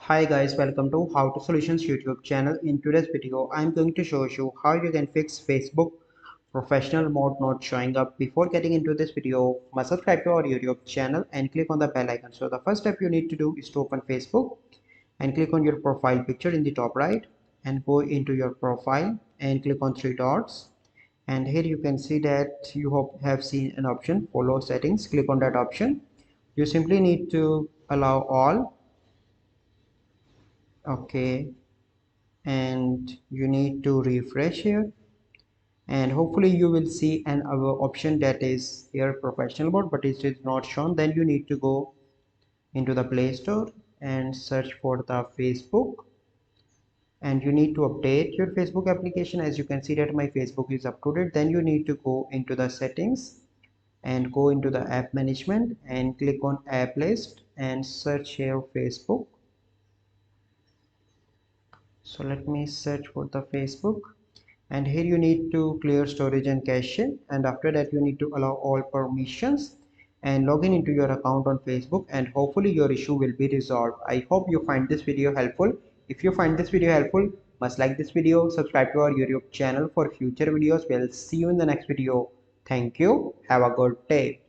Hi guys, welcome to How to Solutions YouTube channel. In today's video, I'm going to show you how you can fix Facebook professional mode not showing up. Before getting into this video, must subscribe to our YouTube channel and click on the bell icon. So the first step you need to do is to open Facebook and click on your profile picture in the top right and go into your profile and click on three dots. And here you can see that you have seen an option follow settings. Click on that option. You simply need to allow all. Okay, and you need to refresh here and hopefully you will see an option that is here professional mode, but it is not shown. Then you need to go into the Play Store and search for the Facebook, and you need to update your Facebook application. As you can see that my Facebook is up to date. Then you need to go into the settings and go into the app management and click on app list and search here Facebook. So let me search for the Facebook, and here you need to clear storage and cache, and after that you need to allow all permissions and log in into your account on Facebook, and hopefully your issue will be resolved. I hope you find this video helpful. If you find this video helpful, must like this video, subscribe to our YouTube channel for future videos. We'll see you in the next video. Thank you. Have a good day.